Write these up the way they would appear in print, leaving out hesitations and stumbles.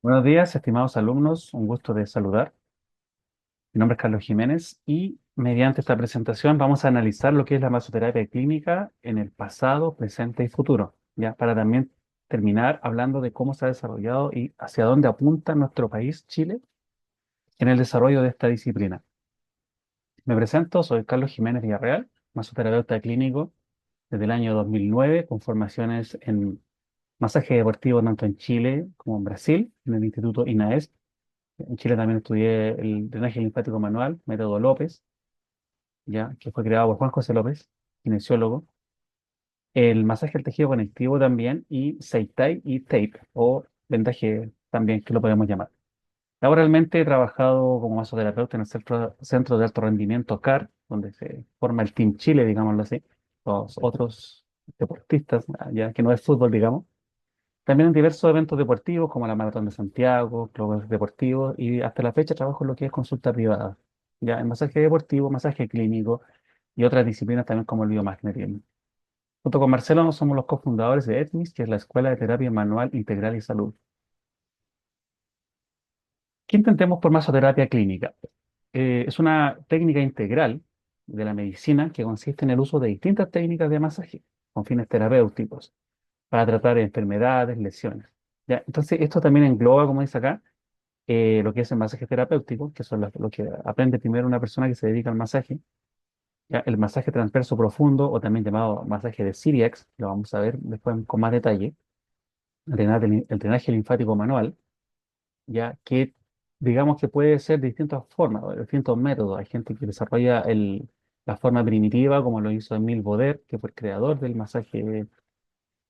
Buenos días, estimados alumnos, un gusto de saludar. Mi nombre es Carlos Jiménez y mediante esta presentación vamos a analizar lo que es la masoterapia clínica en el pasado, presente y futuro, ya para también terminar hablando de cómo se ha desarrollado y hacia dónde apunta nuestro país, Chile, en el desarrollo de esta disciplina. Me presento, soy Carlos Jiménez Villarreal, masoterapeuta clínico desde el año 2009, con formaciones en masaje deportivo tanto en Chile como en Brasil, en el Instituto INAES. En Chile también estudié el drenaje linfático manual, método López, ya, que fue creado por Juan José López, kinesiólogo. El masaje al tejido conectivo también, y Seitai y Tape, o vendaje también, que lo podemos llamar. Laboralmente he trabajado como masoterapeuta en el centro de alto rendimiento CAR, donde se forma el Team Chile, digámoslo así, los otros deportistas, ya que no es fútbol, digamos. También en diversos eventos deportivos como la Maratón de Santiago, clubes deportivos y hasta la fecha trabajo en lo que es consulta privada. Ya en masaje deportivo, masaje clínico y otras disciplinas también como el biomagnetismo. Junto con Marcelo somos los cofundadores de ETMIS, que es la Escuela de Terapia Manual Integral y Salud. ¿Qué entendemos por masoterapia clínica? Es una técnica integral de la medicina que consiste en el uso de distintas técnicas de masaje con fines terapéuticos para tratar enfermedades, lesiones. Ya, entonces, esto también engloba, como dice acá, lo que es el masaje terapéutico, que son lo que aprende primero una persona que se dedica al masaje. ¿Ya? El masaje transverso profundo, o también llamado masaje de Ciriax, lo vamos a ver después con más detalle. El drenaje linfático manual, ya que digamos que puede ser de distintas formas, o de distintos métodos. Hay gente que desarrolla la forma primitiva, como lo hizo Emile Boder, que fue el creador del masaje,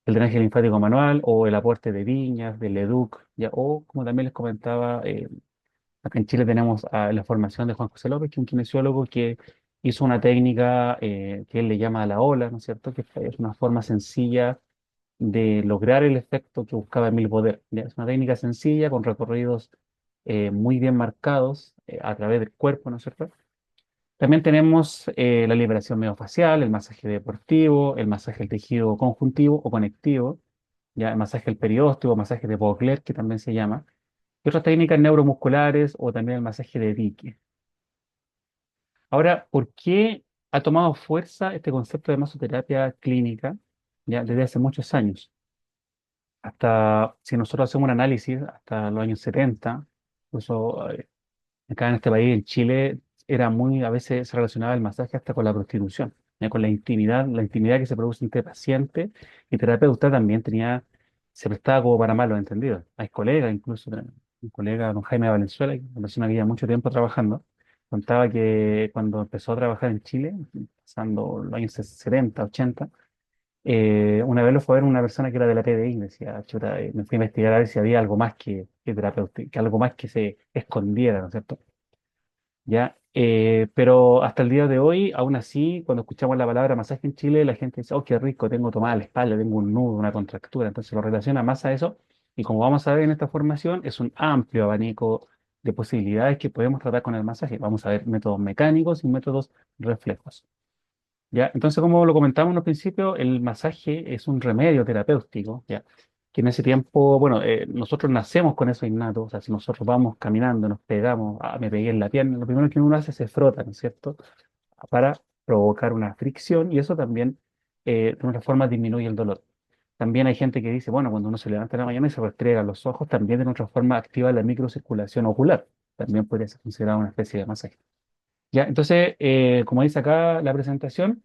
el drenaje linfático manual, o el aporte de Viñas, de Leduc, ya, o como también les comentaba, acá en Chile tenemos la formación de Juan José López, que es un kinesiólogo que hizo una técnica que él le llama la ola, ¿no es cierto? Que es una forma sencilla de lograr el efecto que buscaba Emil Boder. ¿Ya? Es una técnica sencilla con recorridos muy bien marcados a través del cuerpo, ¿no es cierto? También tenemos la liberación miofascial, el masaje deportivo, el masaje del tejido conjuntivo o conectivo, ya el masaje del periósteo, masaje de Vogler, que también se llama, y otras técnicas neuromusculares o también el masaje de dique. Ahora, ¿por qué ha tomado fuerza este concepto de masoterapia clínica ya desde hace muchos años? Hasta, si nosotros hacemos un análisis, hasta los años 70, incluso acá en este país, en Chile, era muy, a veces se relacionaba el masaje hasta con la prostitución, con la intimidad que se produce entre paciente y terapeuta también se prestaba como para malos entendidos. Hay colegas, incluso un colega, don Jaime Valenzuela, una persona que lleva mucho tiempo trabajando, contaba que cuando empezó a trabajar en Chile, pasando los años 70, 80, una vez lo fue a ver una persona que era de la PDI, y decía, chuta, me fui a investigar a ver si había algo más que terapeuta, que algo más que se escondiera, ¿no es cierto? ¿Ya? Pero hasta el día de hoy, aún así, cuando escuchamos la palabra masaje en Chile, la gente dice, oh, qué rico, tengo tomada la espalda, tengo un nudo, una contractura, entonces lo relaciona más a eso. Y como vamos a ver en esta formación, es un amplio abanico de posibilidades que podemos tratar con el masaje. Vamos a ver métodos mecánicos y métodos reflejos. ¿Ya? Entonces, como lo comentamos en un principio, el masaje es un remedio terapéutico, ¿ya? Que en ese tiempo, bueno, nosotros nacemos con eso innato, o sea, si nosotros vamos caminando, nos pegamos, me pegué en la pierna, lo primero que uno hace es se frota, ¿no es cierto? Para provocar una fricción y eso también, de una forma, disminuye el dolor. También hay gente que dice, bueno, cuando uno se levanta en la mañana y se restriega los ojos, también de otra forma activa la microcirculación ocular. También podría ser considerado una especie de masaje. ¿Ya? Entonces, como dice acá la presentación,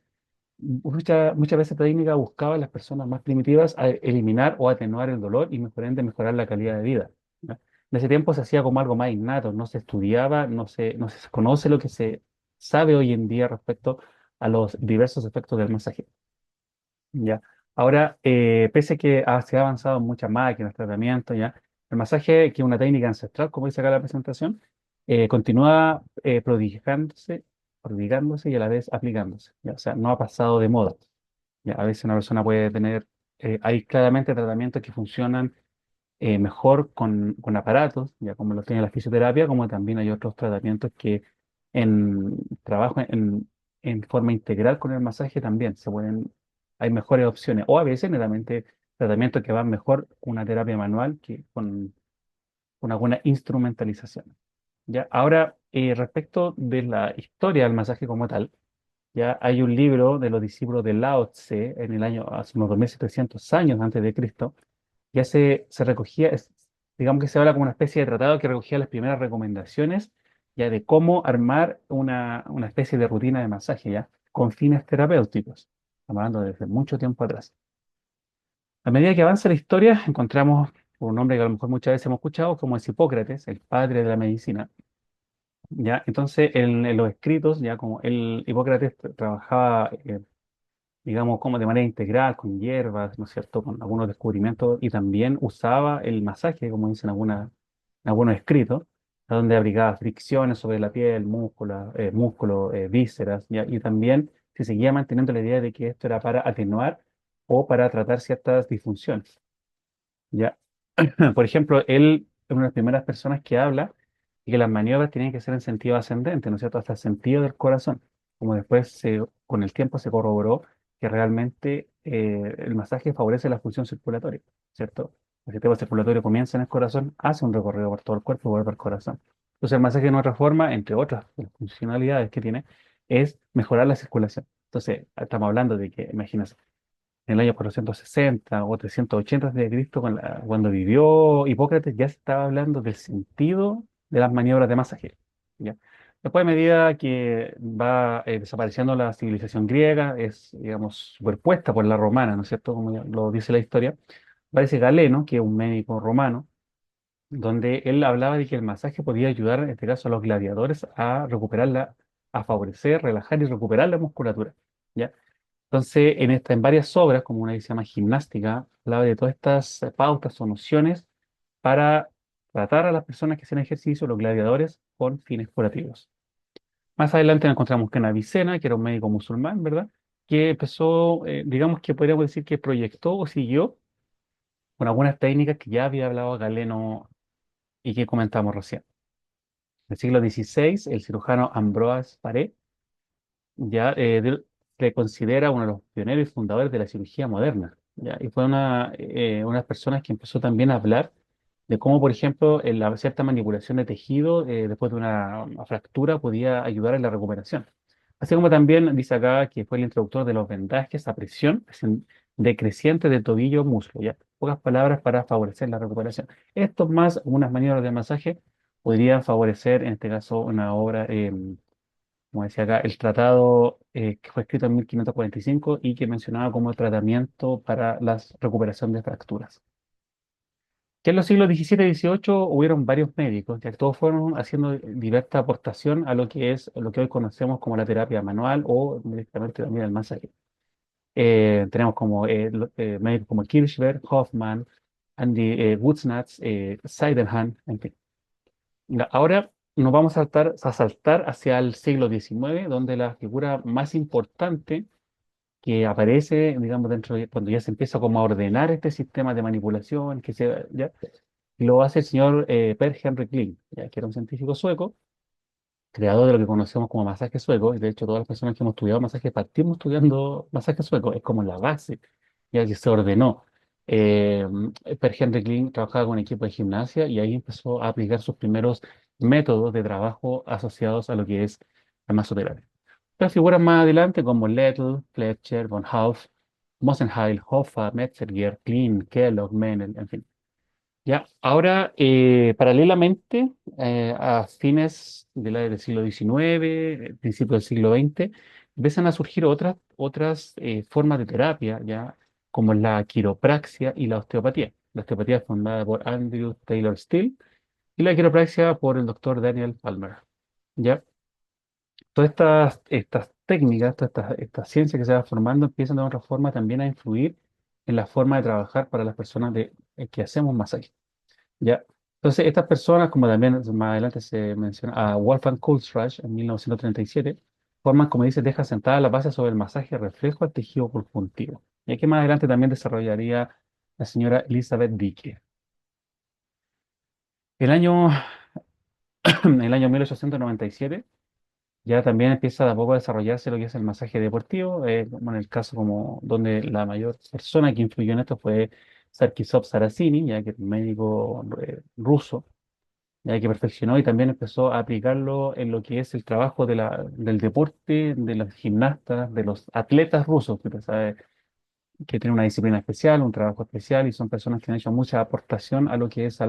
muchas veces esta técnica buscaba a las personas más primitivas a eliminar o atenuar el dolor y por ende mejorar la calidad de vida. ¿Ya? En ese tiempo se hacía como algo más innato, no se estudiaba, no se conoce lo que se sabe hoy en día respecto a los diversos efectos del masaje. ¿Ya? Ahora, pese a que se ha avanzado en muchas máquinas, tratamientos, ¿ya? El masaje, que es una técnica ancestral, como dice acá la presentación, continúa prodigándose y a la vez aplicándose, ¿ya? O sea, no ha pasado de moda. ¿Ya? A veces una persona puede tener, hay claramente tratamientos que funcionan mejor con aparatos, ya como lo tiene la fisioterapia, como también hay otros tratamientos que en trabajo en forma integral con el masaje también hay mejores opciones. O a veces netamente tratamientos que van mejor con una terapia manual que una buena instrumentalización. ¿Ya? Ahora, respecto de la historia del masaje como tal, ya hay un libro de los discípulos de Lao Tse en el año, hace unos 2700 años antes de Cristo, ya se recogía, digamos que se habla como una especie de tratado que recogía las primeras recomendaciones ya de cómo armar una especie de rutina de masaje ya con fines terapéuticos. Estamos hablando desde mucho tiempo atrás. A medida que avanza la historia, encontramos un nombre que a lo mejor muchas veces hemos escuchado, como es Hipócrates, el padre de la medicina. ¿Ya? Entonces, en los escritos, ya como el Hipócrates trabajaba, digamos, como de manera integral, con hierbas, ¿no es cierto?, con algunos descubrimientos, y también usaba el masaje, como dicen en algunos escritos, a donde abrigaba fricciones sobre la piel, músculo, vísceras, ¿ya? Y también se seguía manteniendo la idea de que esto era para atenuar o para tratar ciertas disfunciones, ¿ya? Por ejemplo, él es una de las primeras personas que habla y que las maniobras tienen que ser en sentido ascendente, ¿no es cierto? Hasta el sentido del corazón. Como después, con el tiempo, se corroboró que realmente el masaje favorece la función circulatoria, ¿cierto? El sistema circulatorio comienza en el corazón, hace un recorrido por todo el cuerpo y vuelve al corazón. Entonces, el masaje, en otra forma, entre otras de las funcionalidades que tiene, es mejorar la circulación. Entonces, estamos hablando de que, imagínense, en el año 460 o 380 de Cristo, cuando vivió Hipócrates, ya se estaba hablando del sentido de las maniobras de masaje. ¿Ya? Después, a medida que va desapareciendo la civilización griega, es, digamos, superpuesta por la romana, ¿no es cierto? Como ya lo dice la historia, aparece Galeno, que es un médico romano, donde él hablaba de que el masaje podía ayudar, en este caso, a los gladiadores a a favorecer, relajar y recuperar la musculatura. ¿Ya? Entonces, en varias obras, como una que se llama Gimnástica, hablaba de todas estas pautas o nociones para tratar a las personas que hacen ejercicio, los gladiadores, con fines curativos. Más adelante nos encontramos con Avicena, que era un médico musulmán, ¿verdad? Que empezó, digamos que podríamos decir que proyectó o siguió con algunas técnicas que ya había hablado Galeno y que comentamos recién. En el siglo XVI, el cirujano Ambroise Paré ya se considera uno de los pioneros y fundadores de la cirugía moderna, ¿ya? Y fue una de las personas que empezó también a hablar de cómo, por ejemplo, en la cierta manipulación de tejido después de una fractura podía ayudar en la recuperación. Así como también dice acá que fue el introductor de los vendajes a presión decreciente de tobillo-muslo, ¿ya? Pocas palabras para favorecer la recuperación. Esto más unas maniobras de masaje podrían favorecer, en este caso, una obra como decía acá, el tratado que fue escrito en 1545 y que mencionaba como tratamiento para la recuperación de fracturas. Que en los siglos XVII y XVIII hubieron varios médicos, ya que todos fueron haciendo diversa aportación a lo que hoy conocemos como la terapia manual o directamente también el masaje. Tenemos como médicos como Kirchberg, Hoffman, Andy Woodsnatz, Sydenham, en fin. Ahora nos vamos a saltar hacia el siglo XIX, donde la figura más importante que aparece, digamos, cuando ya se empieza como a ordenar este sistema de manipulación, ya, lo hace el señor Per Henrik Kling, ya, que era un científico sueco, creador de lo que conocemos como masaje sueco, y de hecho todas las personas que hemos estudiado masaje partimos estudiando masaje sueco, es como la base, ya que se ordenó. Eh, Per Henrik Kling trabajaba con un equipo de gimnasia y ahí empezó a aplicar sus primeros métodos de trabajo asociados a lo que es la masoterapia. Otras figuras más adelante como Little, Fletcher, von Hauff, Mosenheil, Hoffa, Metzger, Kling, Kellogg, Mennel, en fin. Ya, ahora, paralelamente, a fines del siglo XIX, principios del siglo XX, empiezan a surgir otras formas de terapia, ya, como la quiropraxia y la osteopatía. La osteopatía es fundada por Andrew Taylor Still y la quiropraxia por el doctor Daniel Palmer. ¿Ya? Todas estas técnicas, estas ciencias que se van formando empiezan de otra forma también a influir en la forma de trabajar para las personas que hacemos masaje. ¿Ya? Entonces, estas personas, como también más adelante se menciona a Wolfgang Kultschrage en 1937, forman, como dice, deja sentada la base sobre el masaje reflejo al tejido conjuntivo. Y aquí más adelante también desarrollaría la señora Elizabeth Dicke. El año, el año 1897 ya también empieza de a poco a desarrollarse lo que es el masaje deportivo, como en el caso como donde la mayor persona que influyó en esto fue Sarkisov Saracini, ya que es un médico ruso, ya que perfeccionó y también empezó a aplicarlo en lo que es el trabajo del deporte, de los gimnastas, de los atletas rusos, que, que tienen una disciplina especial, un trabajo especial y son personas que han hecho mucha aportación a lo que es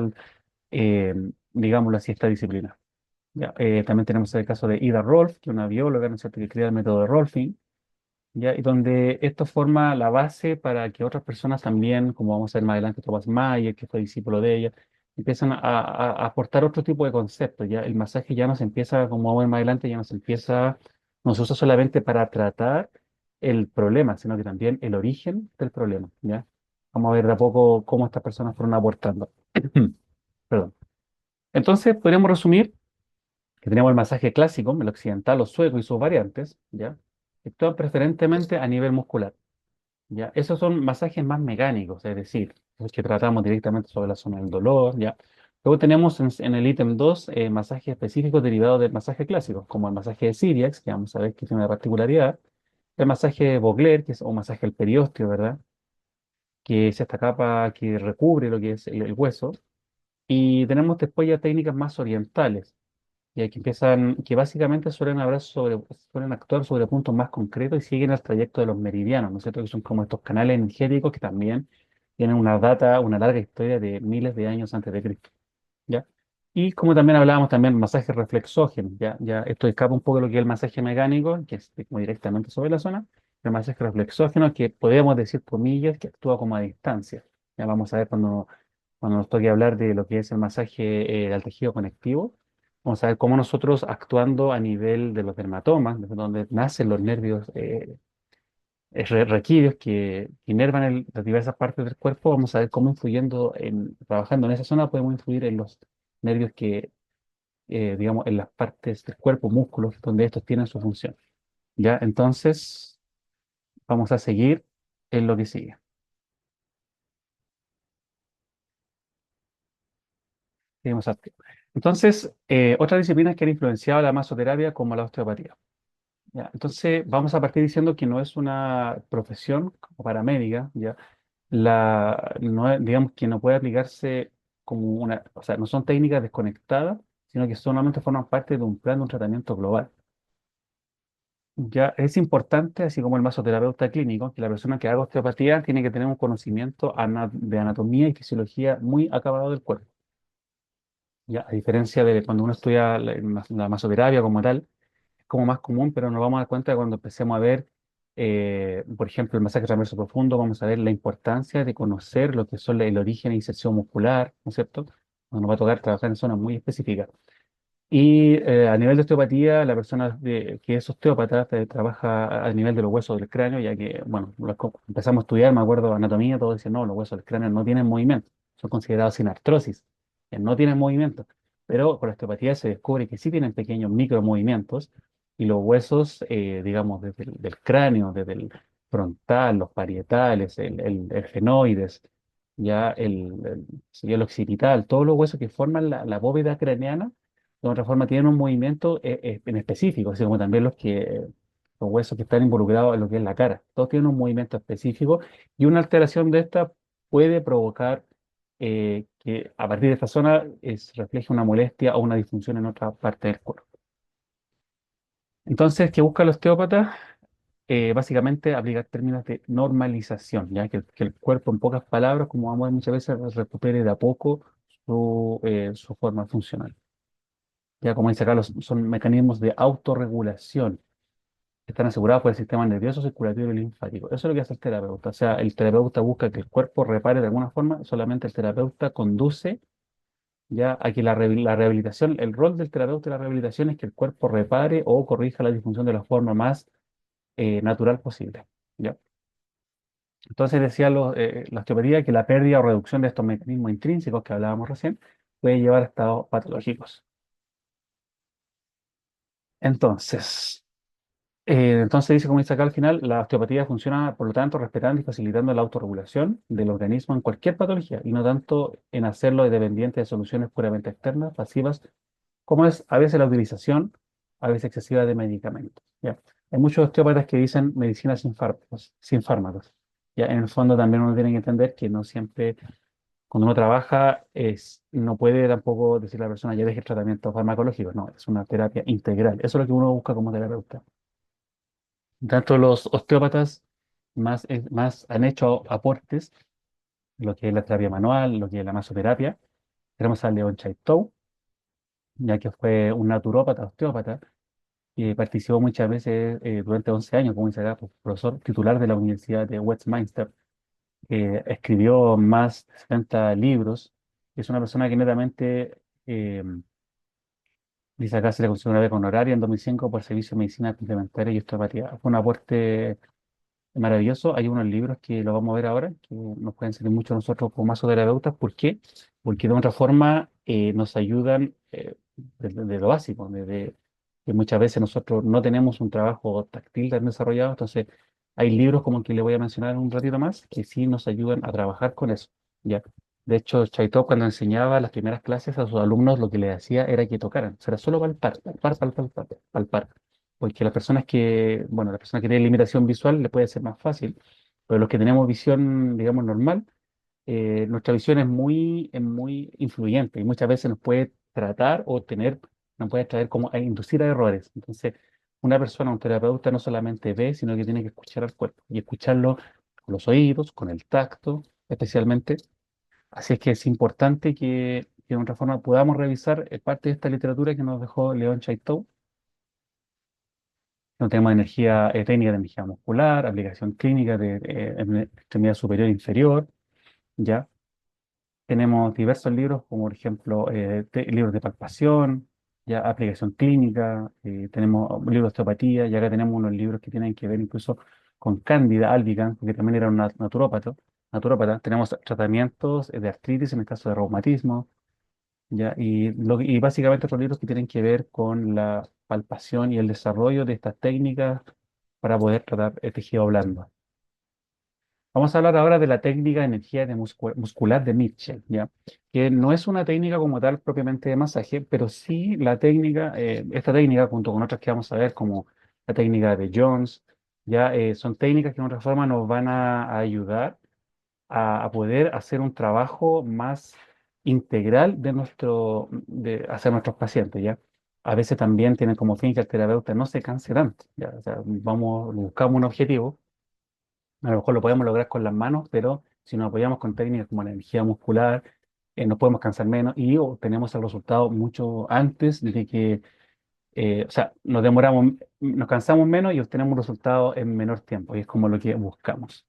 eh, digámoslo así, esta disciplina. Ya, también tenemos el caso de Ida Rolf, que es una bióloga, ¿no es cierto?, que crea el método de Rolfing, ¿ya? Y donde esto forma la base para que otras personas también, como vamos a ver más adelante, Thomas Mayer, que fue discípulo de ella, empiezan a aportar otro tipo de conceptos, ¿ya? El masaje ya no se empieza, como vamos a ver más adelante, ya no se empieza, no se usa solamente para tratar el problema, sino que también el origen del problema, ¿ya? Vamos a ver de a poco cómo estas personas fueron aportando. Perdón. Entonces, podríamos resumir que tenemos el masaje clásico, el occidental o sueco y sus variantes, ¿ya? Que actúan preferentemente a nivel muscular, ¿ya? Esos son masajes más mecánicos, es decir, los que tratamos directamente sobre la zona del dolor, ¿ya? Luego tenemos en el ítem 2 masajes específicos derivados del masaje clásico, como el masaje de Cyriax, que vamos a ver que tiene una particularidad, el masaje de Vogler, que es un masaje del periósteo, ¿verdad? Que es esta capa que recubre lo que es el hueso. Y tenemos después ya técnicas más orientales, ya que empiezan, que básicamente suelen actuar sobre puntos más concretos y siguen el trayecto de los meridianos, ¿no es cierto? Que son como estos canales energéticos que también tienen una data, una larga historia de miles de años antes de Cristo, ¿ya? Y como también hablábamos también, masaje reflexógeno, ya esto escapa un poco de lo que es el masaje mecánico, que es como directamente sobre la zona, el masaje reflexógeno, que podríamos decir, comillas, que actúa como a distancia. Ya vamos a ver cuando nos toque hablar de lo que es el masaje al tejido conectivo, vamos a ver cómo nosotros actuando a nivel de los dermatomas, desde donde nacen los nervios raquídeos que inervan las diversas partes del cuerpo, vamos a ver cómo trabajando en esa zona podemos influir en los nervios que, digamos, en las partes del cuerpo, músculos, donde estos tienen su función. ¿Ya? Entonces, vamos a seguir en lo que sigue. Seguimos aquí. Entonces, otras disciplinas que han influenciado la masoterapia como la osteopatía. ¿Ya? Entonces, vamos a partir diciendo que no es una profesión como paramédica, ¿ya? Digamos que no puede aplicarse como o sea, no son técnicas desconectadas, sino que solamente forman parte de un plan de un tratamiento global. Ya es importante, así como el masoterapeuta clínico, que la persona que haga osteopatía tiene que tener un conocimiento de anatomía y fisiología muy acabado del cuerpo. Ya, a diferencia de cuando uno estudia la masoterapia como tal, como más común, pero nos vamos a dar cuenta de cuando empecemos a ver, por ejemplo, el masaje transverso profundo, vamos a ver la importancia de conocer lo que son el origen e inserción muscular, ¿no es cierto? Nos va a tocar trabajar en zonas muy específicas. Y a nivel de osteopatía, la persona que es osteópata trabaja a nivel de los huesos del cráneo, ya que, bueno, empezamos a estudiar, me acuerdo, anatomía, todos decían, no, los huesos del cráneo no tienen movimiento, son considerados sin artrosis, no tienen movimiento. Pero con la osteopatía se descubre que sí tienen pequeños micromovimientos y los huesos, digamos, desde del cráneo, desde el frontal, los parietales, el fenoides, ya sería el occipital, todos los huesos que forman la bóveda craneana de otra forma tienen un movimiento en específico, así como también los huesos que están involucrados en lo que es la cara. Todos tienen un movimiento específico y una alteración de esta puede provocar que a partir de esta zona se refleje una molestia o una disfunción en otra parte del cuerpo. Entonces, ¿qué busca el osteópata? Básicamente aplicar términos de normalización, ya que el cuerpo, en pocas palabras, como vamos a ver muchas veces, recupere de a poco su forma funcional. Ya como dice acá, son mecanismos de autorregulación que están asegurados por el sistema nervioso, circulatorio y linfático. Eso es lo que hace el terapeuta. O sea, el terapeuta busca que el cuerpo repare de alguna forma, solamente el terapeuta conduce ya a que la rehabilitación, el rol del terapeuta y la rehabilitación es que el cuerpo repare o corrija la disfunción de la forma más natural posible. ¿Ya? Entonces decía la osteopatía que la pérdida o reducción de estos mecanismos intrínsecos que hablábamos recién puede llevar a estados patológicos. Entonces, entonces dice, como dice acá al final, la osteopatía funciona, por lo tanto, respetando y facilitando la autorregulación del organismo en cualquier patología y no tanto en hacerlo dependiente de soluciones puramente externas, pasivas, como es a veces la utilización, a veces excesiva de medicamentos. ¿Ya? Hay muchos osteópatas que dicen medicina sin fármacos. ¿Ya? En el fondo también uno tiene que entender que no siempre Cuando uno trabaja, no puede tampoco decir a la persona ya deje el tratamiento farmacológico, no, es una terapia integral. Eso es lo que uno busca como terapeuta. Tanto los osteópatas más han hecho aportes, lo que es la terapia manual, lo que es la masoterapia. Tenemos a León Chaitow, ya que fue un naturópata, osteópata, y participó muchas veces durante 11 años, como dice acá, profesor titular de la Universidad de Westminster. Escribió más de 70 libros. Es una persona que netamente, eh, dice acá, se le consiguió una beca honoraria en 2005 por servicio de medicina complementaria y osteopatía. Fue un aporte maravilloso. Hay unos libros que lo vamos a ver ahora, que nos pueden servir mucho a nosotros como masoterapeutas. ¿Por qué? Porque de otra forma nos ayudan de lo básico, desde que muchas veces nosotros no tenemos un trabajo táctil tan desarrollado, entonces hay libros como el que le voy a mencionar en un ratito más que sí nos ayudan a trabajar con eso, ¿ya? De hecho, Chaitó cuando enseñaba las primeras clases a sus alumnos lo que les hacía era que tocaran, o sea, era solo palpar, palpar, palpar, palpar, palpar. Porque las personas que, bueno, las personas que tienen limitación visual les puede ser más fácil, pero los que tenemos visión, digamos, normal, nuestra visión es muy influyente y muchas veces nos puede tratar o tener, nos puede traer como a inducir a errores. Entonces, una persona, un terapeuta, no solamente ve, sino que tiene que escuchar al cuerpo y escucharlo con los oídos, con el tacto, especialmente. Así es que es importante que de otra forma podamos revisar parte de esta literatura que nos dejó León Chaitow. No tenemos energía, técnica de energía muscular, aplicación clínica de extremidad superior e inferior, ¿ya? Tenemos diversos libros, como por ejemplo libros de palpación, ya aplicación clínica, tenemos libros de osteopatía, y acá tenemos unos libros que tienen que ver incluso con Cándida albicans, porque también era un naturópata. Tenemos tratamientos de artritis en el caso de reumatismo, ya, y básicamente otros libros que tienen que ver con la palpación y el desarrollo de estas técnicas para poder tratar el tejido blando. Vamos a hablar ahora de la técnica de energía muscular de Mitchell, ¿ya? Que no es una técnica como tal propiamente de masaje, pero sí la técnica, esta técnica junto con otras que vamos a ver como la técnica de Jones, ya son técnicas que de otra forma nos van a ayudar a poder hacer un trabajo más integral hacia nuestros pacientes, ¿ya? A veces también tienen como fin que el terapeuta no se canse tanto, ¿ya? O sea, buscamos un objetivo, a lo mejor lo podemos lograr con las manos, pero si nos apoyamos con técnicas como la energía muscular, nos podemos cansar menos y obtenemos el resultado mucho antes de que, o sea, nos cansamos menos y obtenemos un resultado en menor tiempo, y es como lo que buscamos.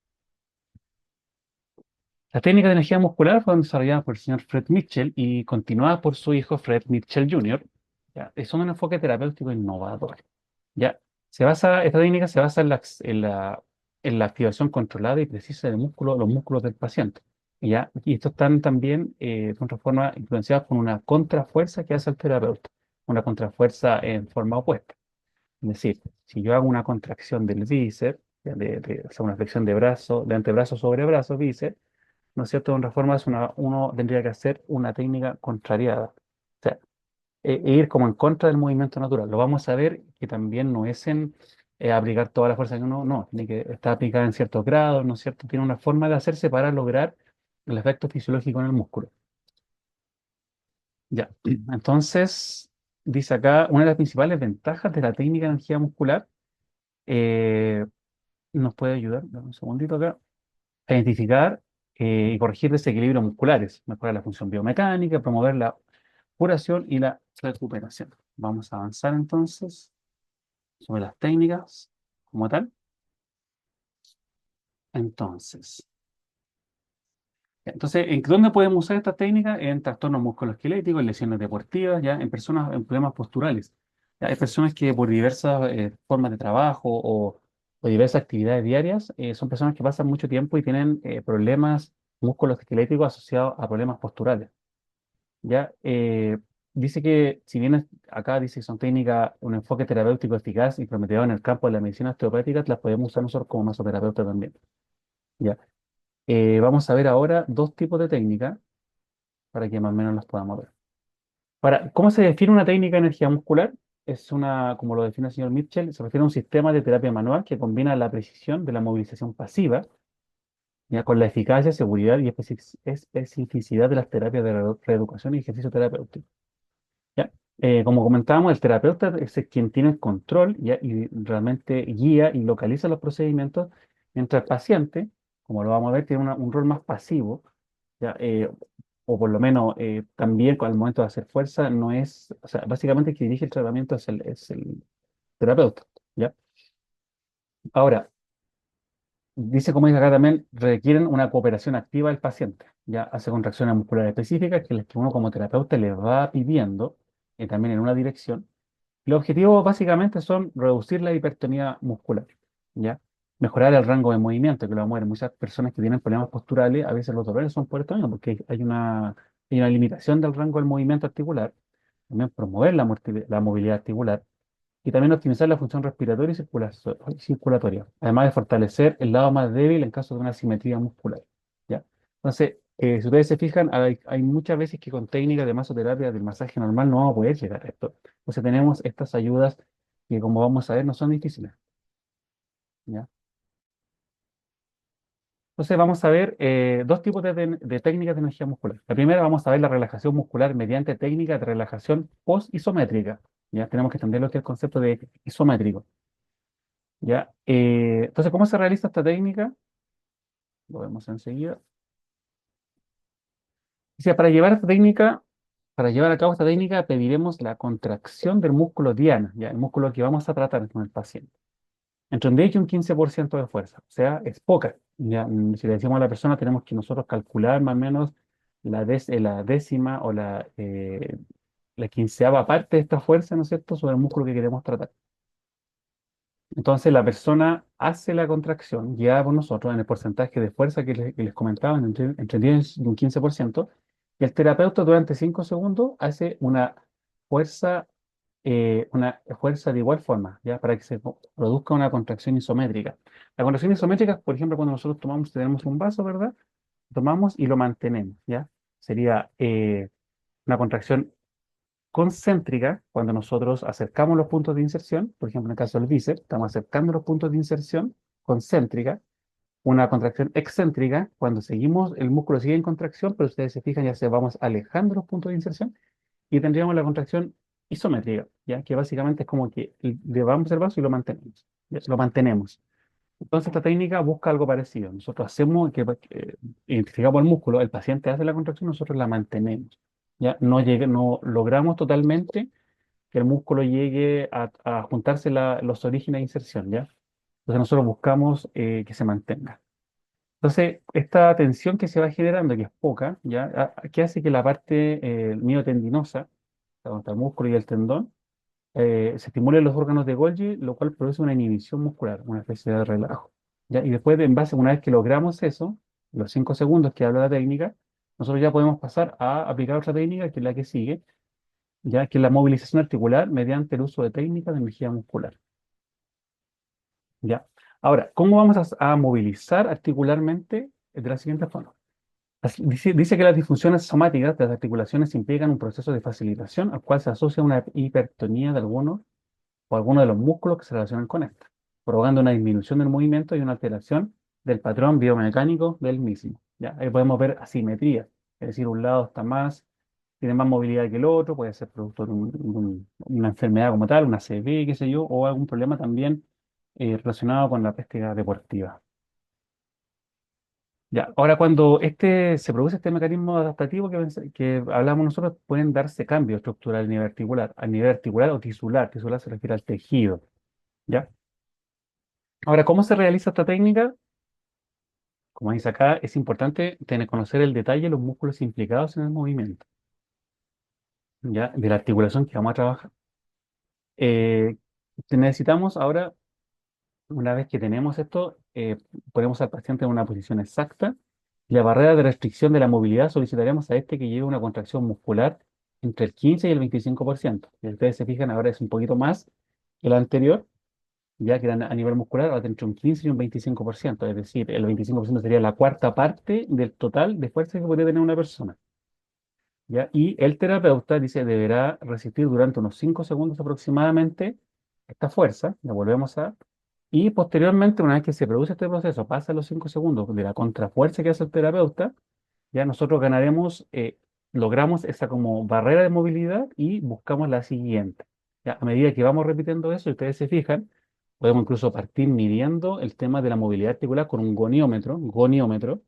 Las técnicas de energía muscular fueron desarrolladas por el señor Fred Mitchell y continuadas por su hijo Fred Mitchell Jr. ¿Ya? Son un enfoque terapéutico innovador. ¿Ya? Esta técnica se basa en la activación controlada y precisa del músculo, los músculos del paciente. ¿Ya? Y estos están también, de otra forma, influenciados por una contrafuerza que hace el terapeuta, una contrafuerza en forma opuesta. Es decir, si yo hago una contracción del bíceps, ¿ya? O sea, una flexión de brazo, de antebrazo sobre brazo, bíceps, ¿no es cierto? De otra forma, uno tendría que hacer una técnica contrariada. O sea, ir como en contra del movimiento natural. Lo vamos a ver que también no es en aplicar toda la fuerza que uno, no, tiene que estar aplicada en ciertos grados, ¿no es cierto? Tiene una forma de hacerse para lograr el efecto fisiológico en el músculo. Ya, entonces, dice acá, una de las principales ventajas de la técnica de energía muscular eh, nos puede ayudar, dame un segundito acá, a identificar y corregir desequilibrios musculares, mejorar la función biomecánica, promover la curación y la recuperación. Vamos a avanzar entonces sobre las técnicas como tal. Entonces, ¿en dónde podemos usar esta técnica? En trastornos musculoesqueléticos, en lesiones deportivas, ya en personas en problemas posturales. Ya, hay personas que por diversas formas de trabajo o diversas actividades diarias, son personas que pasan mucho tiempo y tienen problemas musculoesqueléticos asociados a problemas posturales. Ya, dice que, si bien acá dice que son técnicas, un enfoque terapéutico eficaz y prometedor en el campo de la medicina osteopática, las podemos usar nosotros como masoterapeuta también. Ya, vamos a ver ahora dos tipos de técnicas para que más o menos las podamos ver. ¿Cómo se define una técnica de energía muscular? Es como lo define el señor Mitchell, se refiere a un sistema de terapia manual que combina la precisión de la movilización pasiva ya con la eficacia, seguridad y especificidad de las terapias de reeducación y ejercicio terapéutico. ¿Ya? Como comentábamos, el terapeuta es el quien tiene el control, ¿ya? Y realmente guía y localiza los procedimientos, mientras el paciente, como lo vamos a ver, tiene un rol más pasivo, ¿ya? O por lo menos también al momento de hacer fuerza, no es, o sea, básicamente el que dirige el tratamiento es el terapeuta. ¿Ya? Ahora, dice, como dice acá también, requieren una cooperación activa del paciente. Ya hace contracciones musculares específicas que las que uno como terapeuta le va pidiendo, también en una dirección. Los objetivos básicamente son reducir la hipertonía muscular, ¿ya? Mejorar el rango de movimiento, que lo vamos a ver en muchas personas que tienen problemas posturales, a veces los dolores son por esto mismo, porque hay una limitación del rango del movimiento articular. También promover la movilidad articular y también optimizar la función respiratoria y circulatoria, además de fortalecer el lado más débil en caso de una asimetría muscular, ¿ya? Entonces, si ustedes se fijan, hay muchas veces que con técnicas de masoterapia, del masaje normal, no vamos a poder llegar a esto. Entonces tenemos estas ayudas que, como vamos a ver, no son difíciles, ¿ya? Entonces vamos a ver dos tipos de técnicas de energía muscular. La primera, vamos a ver la relajación muscular mediante técnicas de relajación post-isométrica. Ya tenemos que entender lo que es el concepto de isométrico. ¿Ya? Entonces, ¿cómo se realiza esta técnica? Lo vemos enseguida. O sea, para llevar a cabo esta técnica, pediremos la contracción del músculo diana, ¿ya? El músculo que vamos a tratar con el paciente. Entre un 10 y un 15% de fuerza. O sea, es poca. ¿Ya? Si le decimos a la persona, tenemos que nosotros calcular más o menos la décima o la quinceava parte de esta fuerza, ¿no es cierto?, sobre el músculo que queremos tratar. Entonces la persona hace la contracción guiada por nosotros en el porcentaje de fuerza que les comentaba, entre 10 y un 15%, y el terapeuta durante 5 segundos hace una fuerza de igual forma, ¿ya? Para que se produzca una contracción isométrica. La contracción isométrica es, por ejemplo, cuando nosotros tenemos un vaso, ¿verdad? Tomamos y lo mantenemos, ¿ya? Sería una contracción concéntrica, cuando nosotros acercamos los puntos de inserción, por ejemplo, en el caso del bíceps, estamos acercando los puntos de inserción, concéntrica, una contracción excéntrica, cuando seguimos, el músculo sigue en contracción, pero ustedes se fijan, ya se vamos alejando los puntos de inserción, y tendríamos la contracción isométrica, ¿ya? Que básicamente es como que llevamos el vaso y lo mantenemos, ¿ya? Lo mantenemos. Entonces, esta técnica busca algo parecido. Nosotros hacemos identificamos el músculo, el paciente hace la contracción, nosotros la mantenemos. Ya no logramos totalmente que el músculo llegue a juntarse los orígenes de inserción, ¿ya? Entonces nosotros buscamos que se mantenga. Entonces, esta tensión que se va generando, que es poca, ¿ya? Que hace que la parte miotendinosa, donde está el músculo y el tendón, se estimulen los órganos de Golgi, lo cual produce una inhibición muscular, una especie de relajo, ¿ya? Y después, una vez que logramos eso, los 5 segundos que habla la técnica, nosotros ya podemos pasar a aplicar otra técnica, que es la que sigue, ya que es la movilización articular mediante el uso de técnicas de energía muscular. ¿Ya? Ahora, ¿cómo vamos a movilizar articularmente? De la siguiente forma. Dice que las disfunciones somáticas de las articulaciones implican un proceso de facilitación al cual se asocia una hipertonía de algunos o algunos de los músculos que se relacionan con esta, provocando una disminución del movimiento y una alteración del patrón biomecánico del mismo. ¿Ya? Ahí podemos ver asimetría, es decir, un lado tiene más movilidad que el otro, puede ser producto de una enfermedad como tal, una CB, qué sé yo, o algún problema también relacionado con la práctica deportiva. Ya, ahora cuando se produce este mecanismo adaptativo que hablamos nosotros, pueden darse cambios estructurales a nivel articular o tisular. Tisular se refiere al tejido, ¿ya? Ahora, ¿cómo se realiza esta técnica? Como dice acá, es importante conocer el detalle de los músculos implicados en el movimiento, ¿ya? De la articulación que vamos a trabajar. Eh, necesitamos ahora, una vez que tenemos esto, ponemos al paciente en una posición exacta. La barrera de restricción de la movilidad solicitaremos a este que lleve una contracción muscular entre el 15 y el 25%. Si ustedes se fijan, ahora es un poquito más que la anterior, ya que era a nivel muscular, ahora entre un 15 y un 25%. Es decir, el 25% sería la cuarta parte del total de fuerza que podría tener una persona. ¿Ya? Y el terapeuta dice deberá resistir durante unos 5 segundos aproximadamente esta fuerza. La volvemos a Y posteriormente, una vez que se produce este proceso, pasa los 5 segundos de la contrafuerza que hace el terapeuta, ya nosotros ganaremos, logramos esa como barrera de movilidad y buscamos la siguiente. Ya, a medida que vamos repitiendo eso, y ustedes se fijan, podemos incluso partir midiendo el tema de la movilidad articular con un goniómetro,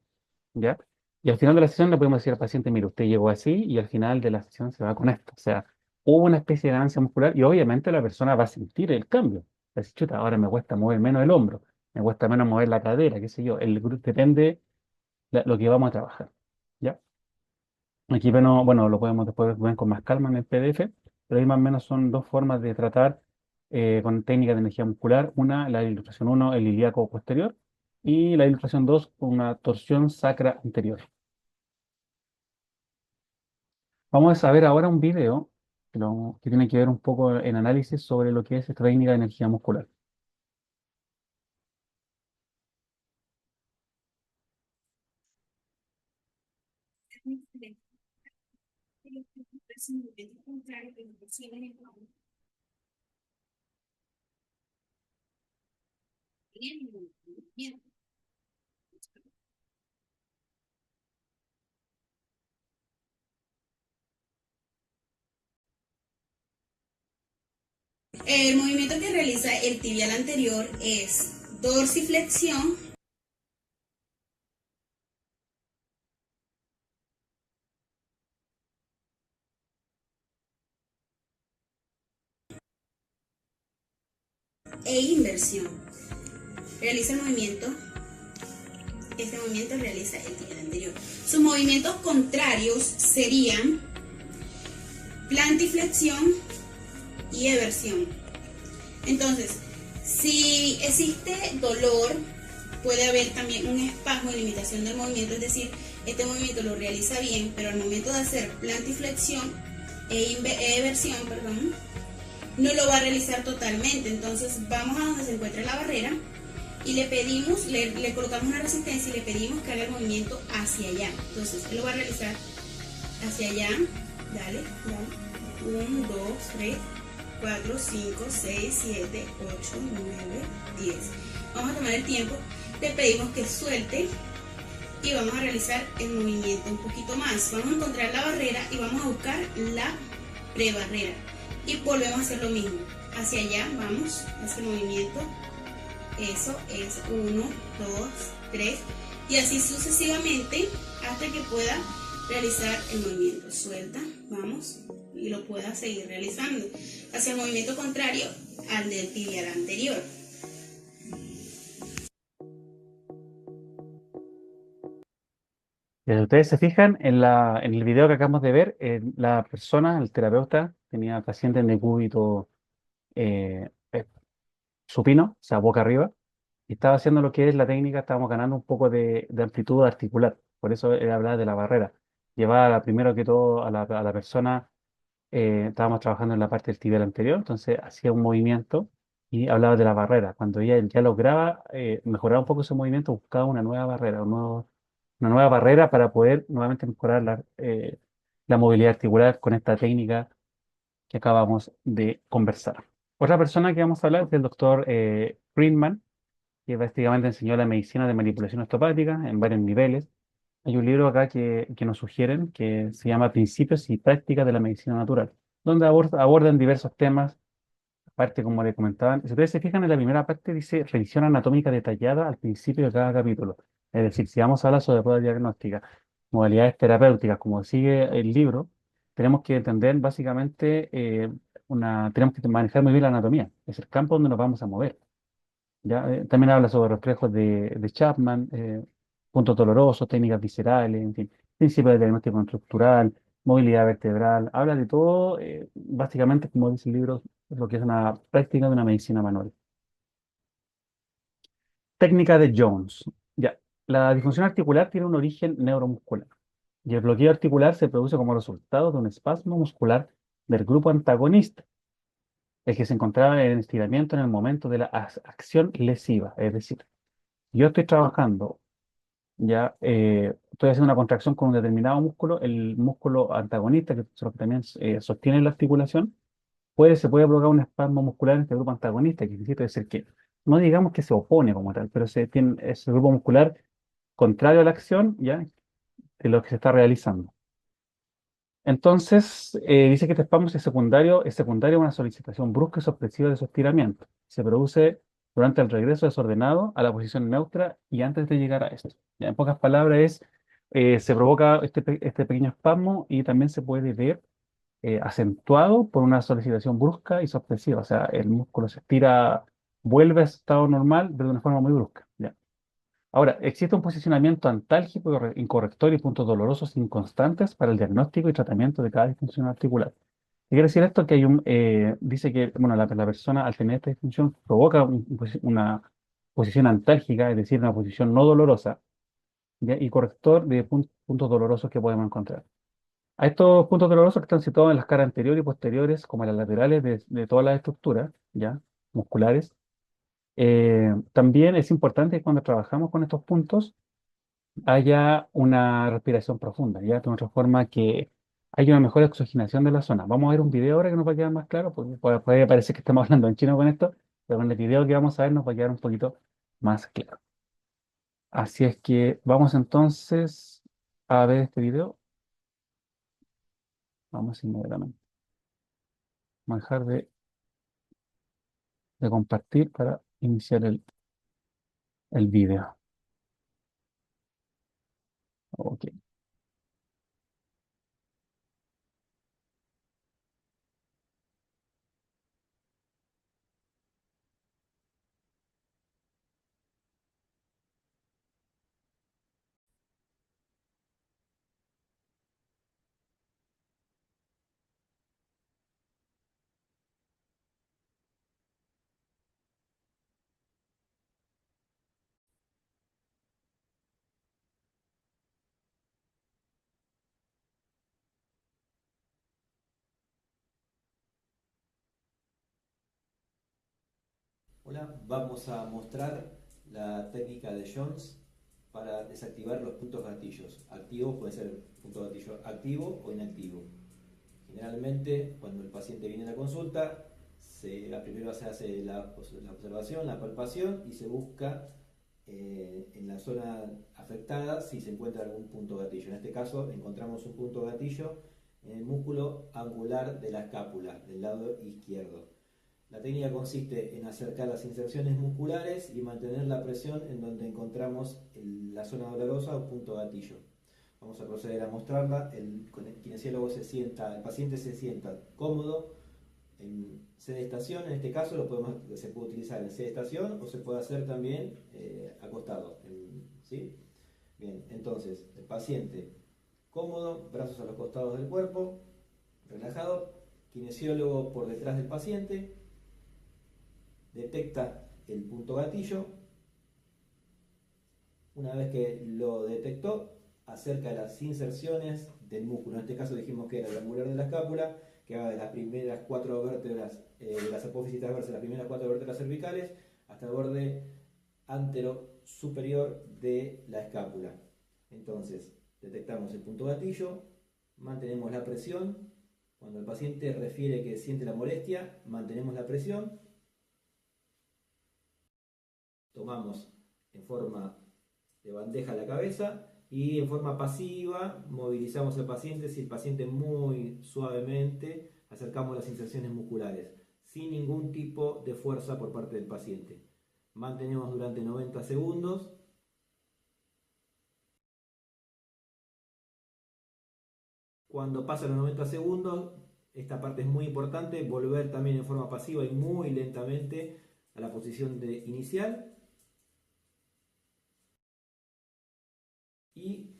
¿ya? Y al final de la sesión le podemos decir al paciente, mire, usted llegó así y al final de la sesión se va con esto. O sea, hubo una especie de ganancia muscular y obviamente la persona va a sentir el cambio. Va a decir, chuta, ahora me cuesta mover menos el hombro, me cuesta menos mover la cadera, qué sé yo. Depende lo que vamos a trabajar. ¿Ya? Aquí, bueno, lo podemos después ver con más calma en el PDF, pero ahí más o menos son dos formas de tratar con técnicas de energía muscular. Una, la ilustración uno, el ilíaco posterior, y la ilustración 2, una torsión sacra anterior. Vamos a ver ahora un video que tiene que ver un poco en análisis sobre lo que es esta técnica de energía muscular. El movimiento que realiza el tibial anterior es dorsiflexión e inversión. Realiza el movimiento, este movimiento realiza el tibial anterior. Sus movimientos contrarios serían plantiflexión y eversión. Entonces, si existe dolor, puede haber también un espasmo y limitación del movimiento, es decir, este movimiento lo realiza bien, pero al momento de hacer plantiflexión eversión, perdón, no lo va a realizar totalmente. Entonces vamos a donde se encuentra la barrera y le pedimos, le colocamos una resistencia y le pedimos que haga el movimiento hacia allá. Entonces él lo va a realizar hacia allá. Dale, dale. 1, 2, 3, 4, 5, 6, 7, 8, 9, 10. Vamos a tomar el tiempo. Le pedimos que suelte y vamos a realizar el movimiento un poquito más. Vamos a encontrar la barrera y vamos a buscar la prebarrera. Y volvemos a hacer lo mismo. Hacia allá, vamos, hace el movimiento. Eso es 1, 2, 3. Y así sucesivamente hasta que pueda realizar el movimiento. Suelta, vamos, y lo pueda seguir realizando. Hacia el movimiento contrario al del tibial anterior. Si ustedes se fijan en el video que acabamos de ver, la persona, el terapeuta, tenía paciente en decúbito supino, o sea, boca arriba, y estaba haciendo lo que es la técnica, estábamos ganando un poco de amplitud articular. Por eso él hablaba de la barrera. Llevaba primero que todo a la persona, estábamos trabajando en la parte del tibial anterior, entonces hacía un movimiento y hablaba de la barrera. Cuando ella ya lograba mejorar un poco ese movimiento, buscaba una nueva barrera, una nueva barrera para poder nuevamente mejorar la movilidad articular con esta técnica que acabamos de conversar. Otra persona que vamos a hablar es el doctor Friedman, que básicamente enseñó la medicina de manipulación osteopática en varios niveles. Hay un libro acá que nos sugieren que se llama Principios y Prácticas de la Medicina Natural, donde abordan diversos temas, aparte como le comentaban. Si ustedes se fijan en la primera parte, dice revisión anatómica detallada al principio de cada capítulo. Es decir, si vamos a hablar sobre pruebas diagnósticas, modalidades terapéuticas, como sigue el libro, tenemos que entender básicamente, tenemos que manejar muy bien la anatomía, es el campo donde nos vamos a mover. ¿Ya? También habla sobre reflejos de Chapman, puntos dolorosos, técnicas viscerales, en fin, principios de diagnóstico estructural, movilidad vertebral, habla de todo, básicamente, como dice el libro, lo que es una práctica de una medicina manual. Técnica de Jones. Ya, la disfunción articular tiene un origen neuromuscular y el bloqueo articular se produce como resultado de un espasmo muscular del grupo antagonista, el que se encontraba en estiramiento en el momento de la acción lesiva, es decir, yo estoy trabajando, ya estoy haciendo una contracción con un determinado músculo, el músculo antagonista, que es lo que también sostiene la articulación, se puede provocar un espasmo muscular en este grupo antagonista, que significa decir que no digamos que se opone como tal, pero es el grupo muscular contrario a la acción, ¿ya? De lo que se está realizando. Entonces, dice que este espasmo es secundario a una solicitación brusca y sorpresiva de su estiramiento. Se produce durante el regreso desordenado a la posición neutra y antes de llegar a esto. Ya, en pocas palabras, se provoca este pequeño espasmo y también se puede ver acentuado por una solicitación brusca y sorpresiva. O sea, el músculo se estira, vuelve a su estado normal, pero de una forma muy brusca. ¿Ya? Ahora, existe un posicionamiento antálgico incorrector y puntos dolorosos inconstantes para el diagnóstico y tratamiento de cada disfunción articular. ¿Qué quiere decir esto? Que dice que bueno, la persona al tener esta disfunción provoca una posición antálgica, es decir, una posición no dolorosa, ¿ya? Y corrector de puntos dolorosos que podemos encontrar. A estos puntos dolorosos que están situados en las caras anteriores y posteriores, como en las laterales de todas las estructuras, ¿ya? Musculares. También es importante que cuando trabajamos con estos puntos haya una respiración profunda, ¿ya? De otra forma que haya una mejor oxigenación de la zona. Vamos a ver un video ahora que nos va a quedar más claro, porque puede parecer que estamos hablando en chino con esto, pero con el video que vamos a ver nos va a quedar un poquito más claro. Así es que vamos entonces a ver este video. Vamos inmediatamente. Vamos a dejar de compartir para iniciar el video. Ok. Hola, vamos a mostrar la técnica de Jones para desactivar los puntos gatillos. Activos puede ser punto gatillo activo o inactivo. Generalmente, cuando el paciente viene a la consulta, primero se hace la observación, la palpación y se busca en la zona afectada si se encuentra algún punto gatillo. En este caso, encontramos un punto gatillo en el músculo angular de la escápula, del lado izquierdo. La técnica consiste en acercar las inserciones musculares y mantener la presión en donde encontramos la zona dolorosa o punto gatillo. Vamos a proceder a mostrarla. El kinesiólogo el paciente se sienta cómodo en sedestación. En este caso se puede utilizar en sedestación o se puede hacer también acostado. ¿Sí? Bien, entonces el paciente cómodo, brazos a los costados del cuerpo, relajado, kinesiólogo por detrás del paciente, detecta el punto gatillo. Una vez que lo detectó, acerca las inserciones del músculo. En este caso dijimos que era el angular de la escápula, que va de las primeras 4 vértebras de las apófisis transversas, las primeras 4 vértebras cervicales, hasta el borde antero superior de la escápula. Entonces, detectamos el punto gatillo, mantenemos la presión. Cuando el paciente refiere que siente la molestia, mantenemos la presión. Tomamos en forma de bandeja la cabeza y en forma pasiva movilizamos al paciente. Si el paciente muy suavemente acercamos las inserciones musculares sin ningún tipo de fuerza por parte del paciente. Mantenemos durante 90 segundos. Cuando pasan los 90 segundos, esta parte es muy importante, volver también en forma pasiva y muy lentamente a la posición inicial. Y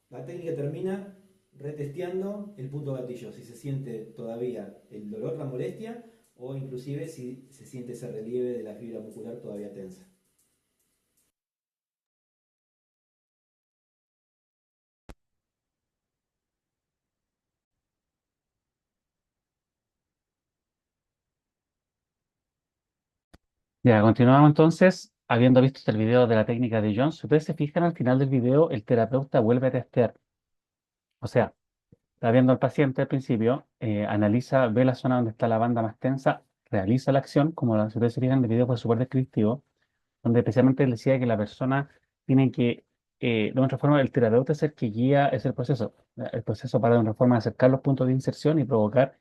la técnica termina retesteando el punto gatillo, si se siente todavía el dolor, la molestia, o inclusive si se siente ese relieve de la fibra muscular todavía tensa. Ya, continuamos entonces, habiendo visto el video de la técnica de Jones. Si ustedes se fijan al final del video, el terapeuta vuelve a testear. O sea, está viendo al paciente al principio, ve la zona donde está la banda más tensa, realiza la acción, si ustedes se fijan, el video fue súper descriptivo, donde especialmente él decía que la persona tiene que, de otra forma, el terapeuta es el que guía ese proceso, el proceso para de una forma acercar los puntos de inserción y provocar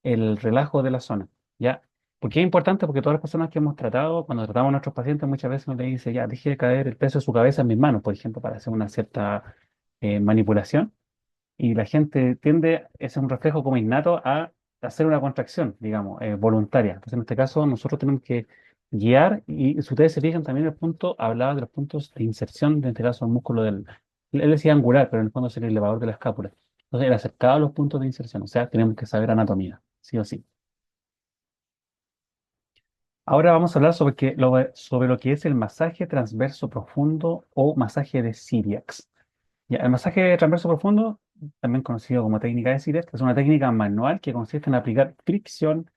el relajo de la zona, ¿ya? ¿Por qué es importante? Porque todas las personas que hemos tratado, cuando tratamos a nuestros pacientes, muchas veces nos le dice, ya, deje de caer el peso de su cabeza en mis manos, por ejemplo, para hacer una cierta manipulación. Y la gente tiende, ese es un reflejo como innato a hacer una contracción, digamos, voluntaria. Entonces, en este caso, nosotros tenemos que guiar, y si ustedes se fijan también el punto, hablaba de los puntos de inserción, en este caso el músculo él decía angular, pero en el fondo es el elevador de la escápula. Entonces, era acercado a los puntos de inserción, o sea, tenemos que saber anatomía, sí o sí. Ahora vamos a hablar sobre lo que es el masaje transverso profundo o masaje de Ciliax. Ya, el masaje transverso profundo, también conocido como técnica de Ciliax, es una técnica manual que consiste en aplicar fricción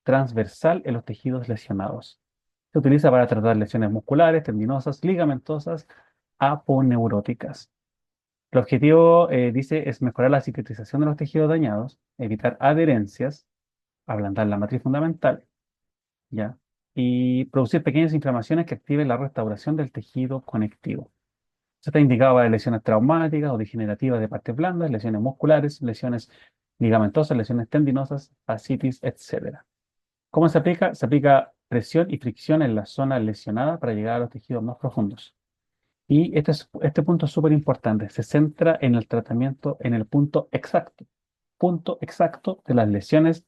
transversal en los tejidos lesionados. Se utiliza para tratar lesiones musculares, tendinosas, ligamentosas, aponeuróticas. El objetivo, dice, es mejorar la cicatrización de los tejidos dañados, evitar adherencias, ablandar la matriz fundamental, ¿ya? Y producir pequeñas inflamaciones que activen la restauración del tejido conectivo. Se está indicado para lesiones traumáticas o degenerativas de partes blandas, lesiones musculares, lesiones ligamentosas, lesiones tendinosas, fascitis, etcétera. ¿Cómo se aplica? Se aplica presión y fricción en la zona lesionada para llegar a los tejidos más profundos. Y este punto es súper importante. Se centra en el tratamiento en el punto exacto de las lesiones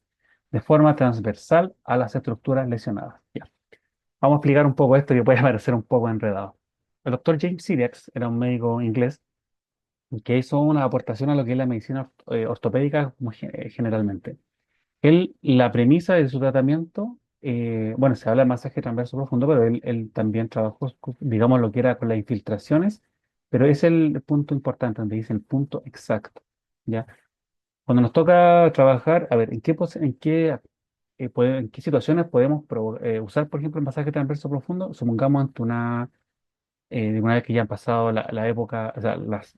de forma transversal a las estructuras lesionadas. Ya. Vamos a explicar un poco esto que puede parecer un poco enredado. El doctor James Siriax era un médico inglés que hizo una aportación a lo que es la medicina ortopédica como generalmente. La premisa de su tratamiento, bueno, se habla de masaje transverso profundo, pero él también trabajó, digamos, lo que era con las infiltraciones, pero es el punto importante donde dice el punto exacto, ¿ya? Cuando nos toca trabajar, a ver, en qué situaciones podemos usar, por ejemplo, el masaje transverso profundo? Supongamos ante una vez que ya han pasado la época, o sea, las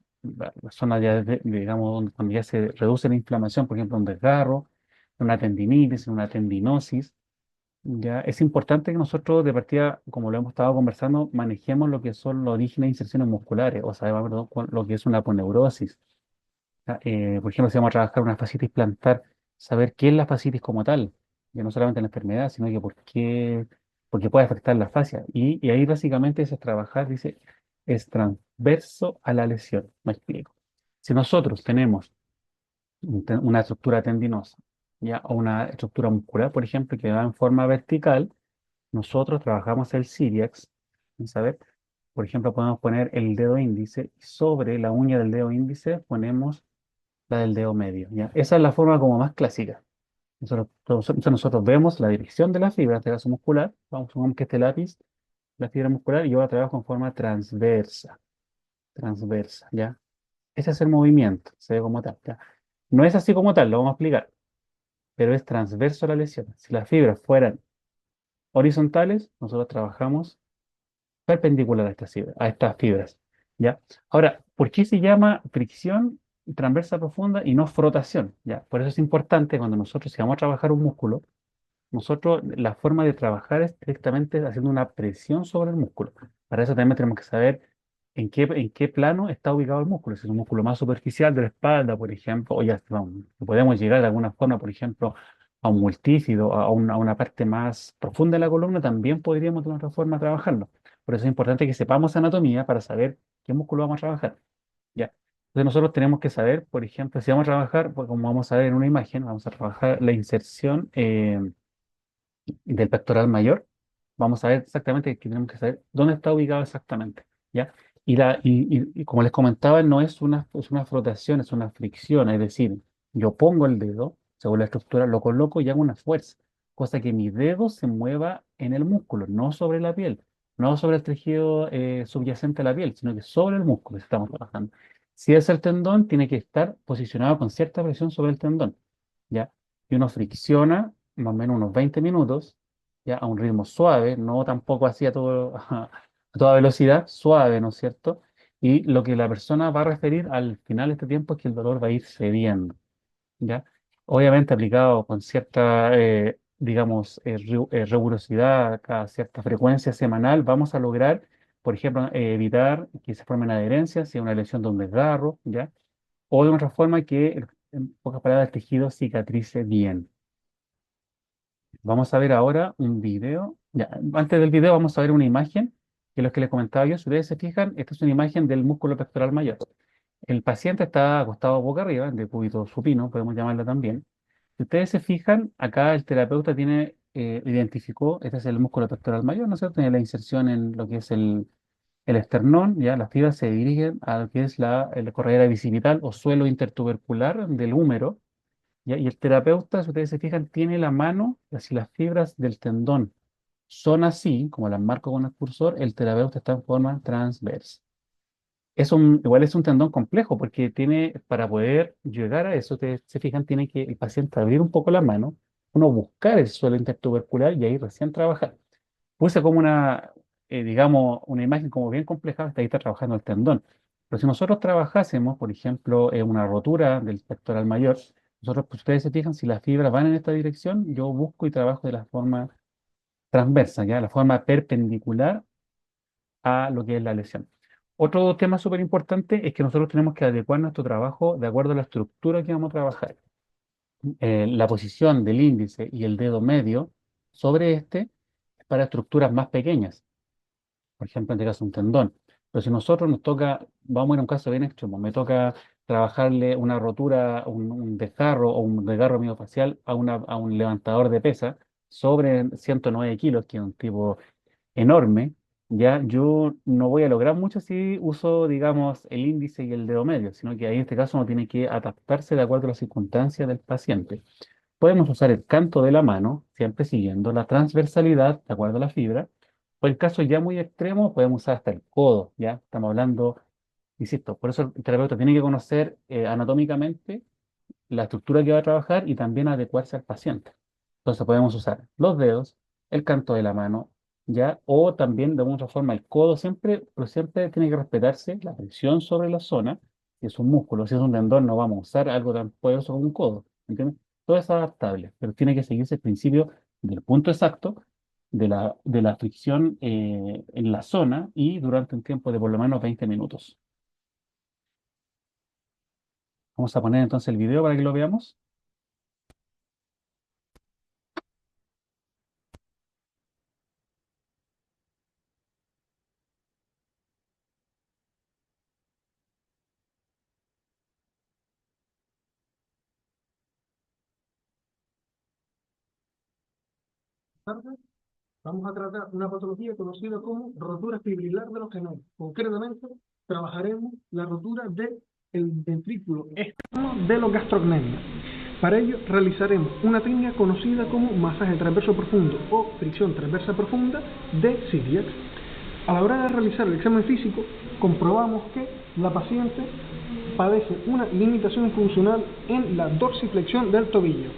zonas ya, digamos, cuando ya se reduce la inflamación, por ejemplo, un desgarro, una tendinitis, una tendinosis, ya es importante que nosotros de partida, como lo hemos estado conversando, manejemos lo que son los orígenes de inserciones musculares, o sea, perdón, lo que es una aponeurosis. Por ejemplo, si vamos a trabajar una fascitis plantar, saber qué es la fascitis como tal, que no solamente la enfermedad, sino que porque puede afectar la fascia. Y ahí básicamente es trabajar, dice, es transverso a la lesión. Me explico. Si nosotros tenemos una estructura tendinosa, ya, o una estructura muscular, por ejemplo, que va en forma vertical, nosotros trabajamos el ciliax, ¿sabe? Por ejemplo, podemos poner el dedo índice y sobre la uña del dedo índice ponemos la del dedo medio, ¿ya? Esa es la forma como más clásica. Nosotros vemos la dirección de la fibra, este caso muscular, supongamos que este lápiz, la fibra muscular, y yo la trabajo en forma transversa, ¿ya? Ese es el movimiento, se ve como tal, ¿ya? No es así como tal, lo vamos a explicar, pero es transverso a la lesión. Si las fibras fueran horizontales, nosotros trabajamos perpendicular a estas fibras, ¿ya? Ahora, ¿por qué se llama fricción transversa profunda y no frotación? ¿Ya? Por eso es importante cuando nosotros, si vamos a trabajar un músculo, nosotros la forma de trabajar es directamente haciendo una presión sobre el músculo. Para eso también tenemos que saber en qué plano está ubicado el músculo. Si es un músculo más superficial de la espalda, por ejemplo, o ya vamos, podemos llegar de alguna forma, por ejemplo, a un multífido, a una parte más profunda de la columna, también podríamos de otra forma trabajarlo. Por eso es importante que sepamos anatomía para saber qué músculo vamos a trabajar. ¿Ya? Entonces nosotros tenemos que saber, por ejemplo, si vamos a trabajar, pues como vamos a ver en una imagen, vamos a trabajar la inserción del pectoral mayor, vamos a ver exactamente que tenemos que saber dónde está ubicado exactamente, ¿ya? Y como les comentaba, no es una frotación, es una fricción, es decir, yo pongo el dedo, según la estructura, lo coloco y hago una fuerza, cosa que mi dedo se mueva en el músculo, no sobre la piel, no sobre el tejido subyacente a la piel, sino que sobre el músculo que estamos trabajando. Si es el tendón, tiene que estar posicionado con cierta presión sobre el tendón, ¿ya? Y uno fricciona más o menos unos 20 minutos, ya a un ritmo suave, no tampoco así a toda velocidad, suave, ¿no es cierto? Y lo que la persona va a referir al final de este tiempo es que el dolor va a ir cediendo, ¿ya? Obviamente aplicado con cierta digamos, rigurosidad cada cierta frecuencia semanal, vamos a lograr, por ejemplo, evitar que se formen adherencias, si es una lesión de un desgarro, ¿ya? O de otra forma que, en pocas palabras, el tejido cicatrice bien. Vamos a ver ahora un video. Ya, antes del video vamos a ver una imagen, que es lo que les comentaba yo. Si ustedes se fijan, esta es una imagen del músculo pectoral mayor. El paciente está acostado boca arriba, de cúbito supino, podemos llamarlo también. Si ustedes se fijan, acá el terapeuta identificó, este es el músculo pectoral mayor, ¿no es cierto? Tiene la inserción en lo que es el esternón, ya las fibras se dirigen a lo que es la corredera bicipital o suelo intertubercular del húmero, ¿ya? Y el terapeuta, si ustedes se fijan, tiene la mano, así las fibras del tendón son así, como las marco con el cursor, el terapeuta está en forma transversa. Igual es un tendón complejo porque tiene, para poder llegar a eso, ustedes se fijan, tiene que el paciente abrir un poco la mano, uno buscar el suelo intertubercular y ahí recién trabajar. Puse como digamos, una imagen como bien compleja, hasta ahí está trabajando el tendón. Pero si nosotros trabajásemos, por ejemplo, en una rotura del pectoral mayor, nosotros, pues ustedes se fijan, si las fibras van en esta dirección, yo busco y trabajo de la forma transversa, ¿ya? La forma perpendicular a lo que es la lesión. Otro tema súper importante es que nosotros tenemos que adecuar nuestro trabajo de acuerdo a la estructura que vamos a trabajar. La posición del índice y el dedo medio sobre este es para estructuras más pequeñas, por ejemplo, en este caso un tendón. Pero si nosotros nos toca, vamos a ir a un caso bien extremo, me toca trabajarle una rotura, un desgarro o un desgarro miofacial a un levantador de pesa sobre 109 kilos, que es un tipo enorme, ya yo no voy a lograr mucho si uso, digamos, el índice y el dedo medio, sino que ahí en este caso uno tiene que adaptarse de acuerdo a las circunstancias del paciente. Podemos usar el canto de la mano, siempre siguiendo la transversalidad de acuerdo a la fibra, o en caso ya muy extremo, podemos usar hasta el codo, ¿ya? Estamos hablando, insisto, por eso el terapeuta tiene que conocer anatómicamente la estructura que va a trabajar y también adecuarse al paciente. Entonces podemos usar los dedos, el canto de la mano, ¿ya? O también de alguna otra forma el codo siempre, pero siempre tiene que respetarse la presión sobre la zona. Si es un músculo, si es un tendón, no vamos a usar algo tan poderoso como un codo, ¿entiendes? Todo es adaptable, pero tiene que seguirse el principio del punto exacto de la fricción en la zona y durante un tiempo de por lo menos 20 minutos. Vamos a poner entonces el video para que lo veamos. Tarde, vamos a tratar una patología conocida como rotura fibrilar de los genomes. Concretamente, trabajaremos la rotura del ventrículo externo de los gastrocnemios. Para ello, realizaremos una técnica conocida como masaje transverso profundo o fricción transversa profunda de Ciliax. A la hora de realizar el examen físico, comprobamos que la paciente padece una limitación funcional en la dorsiflexión del tobillo.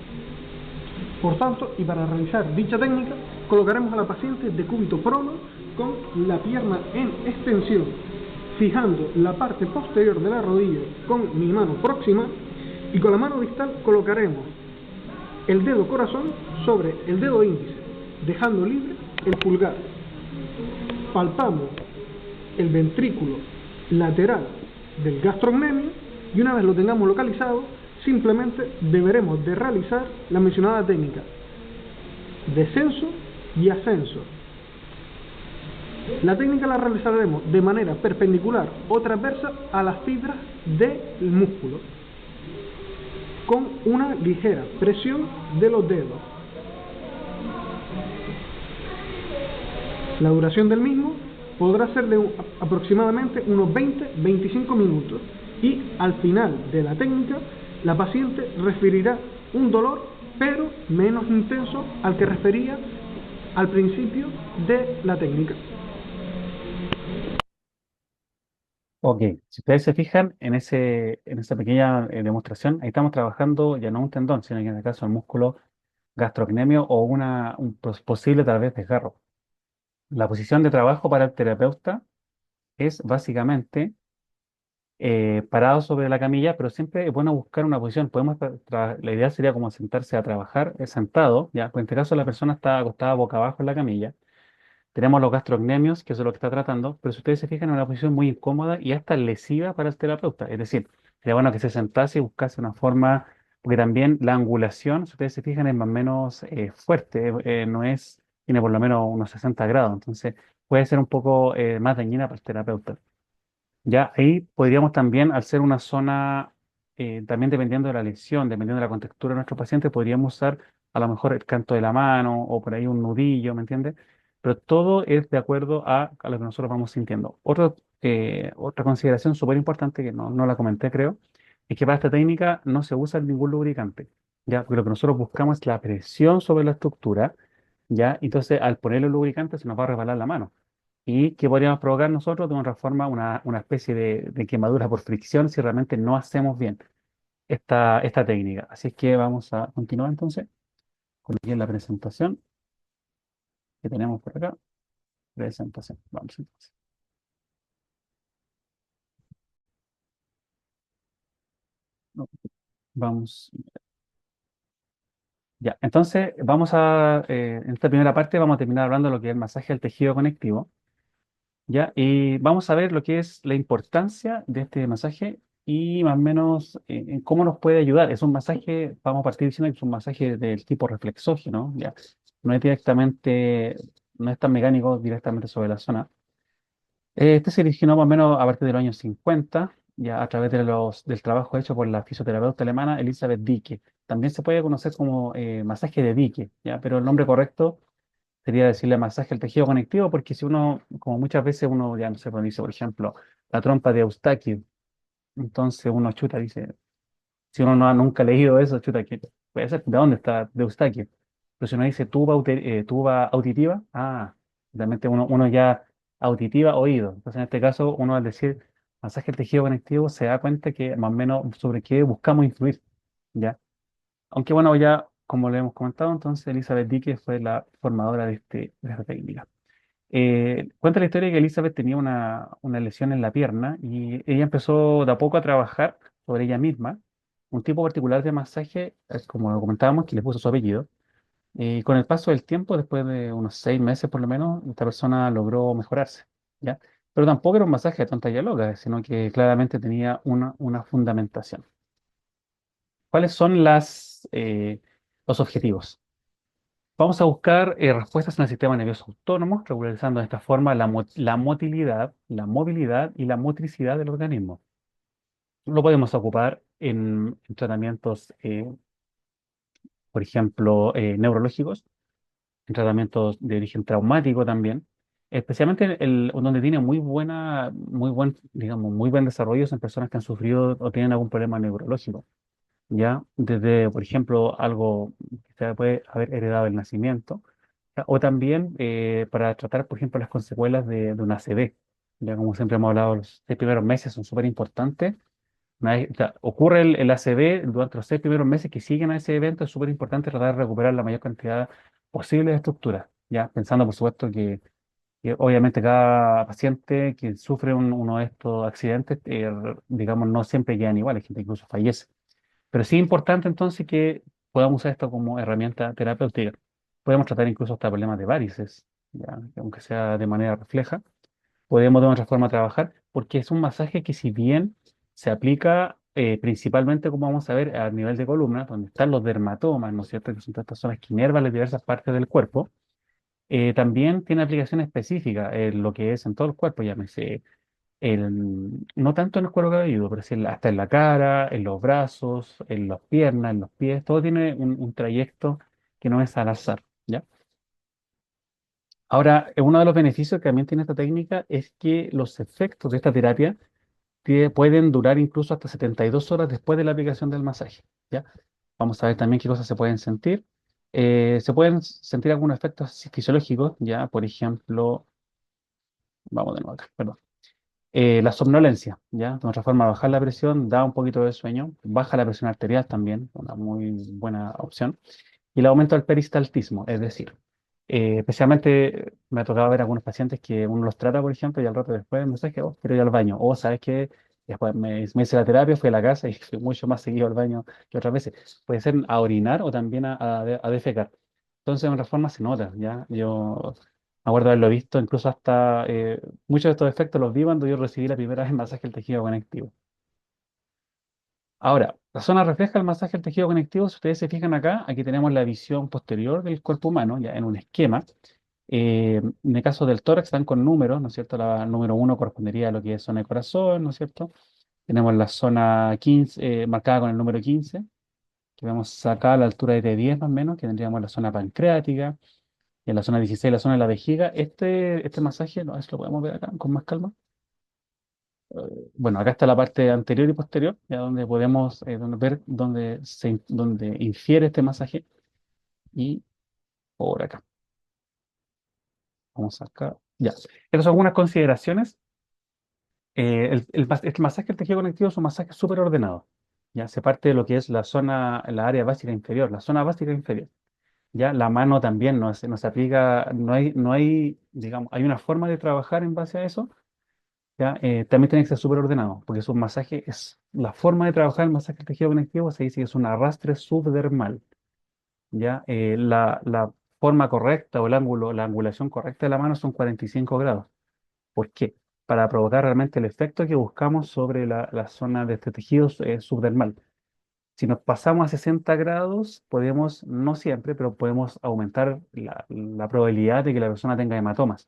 Por tanto, y para realizar dicha técnica, colocaremos a la paciente de cúbito prono con la pierna en extensión, fijando la parte posterior de la rodilla con mi mano próxima, y con la mano distal colocaremos el dedo corazón sobre el dedo índice, dejando libre el pulgar. Palpamos el ventrículo lateral del gastrocnemio y una vez lo tengamos localizado, simplemente deberemos de realizar la mencionada técnica: descenso y ascenso. La técnica la realizaremos de manera perpendicular o transversa a las fibras del músculo, con una ligera presión de los dedos. La duración del mismo podrá ser de aproximadamente unos 20-25 minutos y al final de la técnica la paciente referirá un dolor, pero menos intenso al que refería al principio de la técnica. Ok, si ustedes se fijan en esa pequeña demostración, ahí estamos trabajando ya no un tendón, sino que en este caso el músculo gastrocnemio o un posible tal vez desgarro. La posición de trabajo para el terapeuta es básicamente parado sobre la camilla, pero siempre es bueno buscar una posición. La idea sería como sentarse a trabajar sentado, ¿ya? Pues en este caso la persona está acostada boca abajo en la camilla. Tenemos los gastrocnemios, que eso es lo que está tratando, pero si ustedes se fijan, es una posición muy incómoda y hasta lesiva para el terapeuta. Es decir, sería bueno que se sentase y buscase una forma, porque también la angulación, si ustedes se fijan, es más o menos fuerte, no es, tiene por lo menos unos 60 grados, entonces puede ser un poco más dañina para el terapeuta. Ya ahí podríamos también, al ser una zona, también dependiendo de la lesión, dependiendo de la contextura de nuestro paciente, podríamos usar a lo mejor el canto de la mano o por ahí un nudillo, ¿me entiendes? Pero todo es de acuerdo a lo que nosotros vamos sintiendo. Otra consideración súper importante que no la comenté, creo, es que para esta técnica no se usa ningún lubricante, ¿ya? Porque lo que nosotros buscamos es la presión sobre la estructura, ¿ya? Entonces, al ponerle el lubricante se nos va a resbalar la mano y que podríamos provocar nosotros de otra forma una especie de quemadura por fricción si realmente no hacemos bien esta técnica. Así es que vamos a continuar entonces con aquí en la presentación que tenemos por acá. Presentación. Vamos entonces. No, vamos. Ya, entonces en esta primera parte vamos a terminar hablando de lo que es el masaje al tejido conectivo. ¿Ya? Y vamos a ver lo que es la importancia de este masaje y más o menos en cómo nos puede ayudar. Es un masaje, vamos a partir diciendo que es un masaje del tipo reflexógeno, ¿ya? No es directamente, no es tan mecánico directamente sobre la zona. Este se originó más o menos a partir de los años 50, ya a través del trabajo hecho por la fisioterapeuta alemana Elisabeth Dicke. También se puede conocer como masaje de Dicke, ¿ya? Pero el nombre correcto sería decirle masaje al tejido conectivo, porque si uno, como muchas veces uno ya no sé, pues dice, por ejemplo, la trompa de Eustaquio, entonces uno chuta, dice, si uno no ha nunca leído eso, chuta, que puede ser, ¿de dónde está de Eustaquio? Pero si uno dice tuba auditiva, realmente uno ya auditiva, oído. Entonces en este caso, uno al decir masaje al tejido conectivo se da cuenta que más o menos sobre qué buscamos influir, ¿ya? Aunque bueno, ya como le hemos comentado, entonces Elizabeth Dicke fue la formadora de esta técnica. Cuenta la historia que Elizabeth tenía una lesión en la pierna y ella empezó de a poco a trabajar sobre ella misma, un tipo particular de masaje, como lo comentábamos, que le puso su apellido. Y con el paso del tiempo, después de unos 6 meses por lo menos, esta persona logró mejorarse, ¿ya? Pero tampoco era un masaje de tonta y loca, sino que claramente tenía una fundamentación. ¿Cuáles son los objetivos? Vamos a buscar respuestas en el sistema nervioso autónomo, regularizando de esta forma la motilidad, la movilidad y la motricidad del organismo. Lo podemos ocupar en tratamientos, por ejemplo, neurológicos, en tratamientos de origen traumático también, especialmente donde tiene digamos, muy buen desarrollo en personas que han sufrido o tienen algún problema neurológico. ¿Ya? Desde, por ejemplo, algo que se puede haber heredado del nacimiento, ¿ya? O también para tratar, por ejemplo, las consecuencias de una ACV. Ya como siempre hemos hablado, los 6 primeros meses son súper importantes. O sea, ocurre el ACV durante los 6 primeros meses que siguen a ese evento, es súper importante tratar de recuperar la mayor cantidad posible de estructuras, ya pensando, por supuesto, que obviamente cada paciente que sufre uno de estos accidentes, digamos, no siempre quedan iguales, hay gente que incluso fallece. Pero sí es importante entonces que podamos usar esto como herramienta terapéutica. Podemos tratar incluso hasta problemas de varices, ¿ya? Aunque sea de manera refleja. Podemos de otra forma trabajar porque es un masaje que si bien se aplica principalmente, como vamos a ver, a nivel de columna, donde están los dermatomas, ¿no es cierto? Que son todas estas zonas que inervan las diversas partes del cuerpo, también tiene aplicación específica en lo que es en todo el cuerpo, llámese no tanto en el cuero cabelludo, pero sí hasta en la cara, en los brazos, en las piernas, en los pies, todo tiene un trayecto que no es al azar, ¿ya? Ahora, uno de los beneficios que también tiene esta técnica es que los efectos de esta terapia pueden durar incluso hasta 72 horas después de la aplicación del masaje, ¿ya? Vamos a ver también qué cosas se pueden sentir. Se pueden sentir algunos efectos fisiológicos, ¿ya? Por ejemplo, vamos de nuevo acá, perdón. La somnolencia, ¿ya? De otra forma, bajar la presión da un poquito de sueño, baja la presión arterial también, una muy buena opción, y el aumento del peristaltismo, es decir, especialmente me ha tocado ver algunos pacientes que uno los trata, por ejemplo, y al rato después del mensaje, oh, quiero ir al baño, o sabes que Después me hice la terapia, fui a la casa y fui mucho más seguido al baño que otras veces. Puede ser a orinar o también a defecar. Entonces, en otra forma se nota, ¿ya? Yo me acuerdo haberlo visto, incluso hasta muchos de estos efectos los vi cuando yo recibí la primera vez masaje del tejido conectivo. Ahora, la zona refleja el masaje del tejido conectivo. Si ustedes se fijan acá, aquí tenemos la visión posterior del cuerpo humano, ya en un esquema. En el caso del tórax están con números, ¿no es cierto? La número uno correspondería a lo que es zona de corazón, ¿no es cierto? Tenemos la zona 15, marcada con el número 15, que vemos acá a la altura de T10 más o menos, que tendríamos la zona pancreática, y en la zona 16 la zona de la vejiga. Este masaje, no, eso lo podemos ver acá con más calma. Bueno, acá está la parte anterior y posterior, ya donde podemos ver donde infiere este masaje, y por acá. Vamos acá. Ya. Estas son algunas consideraciones. El masaje del tejido conectivo es un masaje súper ordenado. Ya se parte de lo que es la área básica inferior, la zona básica inferior. Ya la mano también no se aplica, digamos, hay una forma de trabajar en base a eso. Ya, también tiene que ser súper ordenado, porque es un masaje, es la forma de trabajar el masaje del tejido conectivo, se dice que es un arrastre subdermal. Ya, la forma correcta o el ángulo, la angulación correcta de la mano son 45 grados. ¿Por qué? Para provocar realmente el efecto que buscamos sobre la zona de este tejido subdermal. Si nos pasamos a 60 grados, podemos, no siempre, pero podemos aumentar la probabilidad de que la persona tenga hematomas.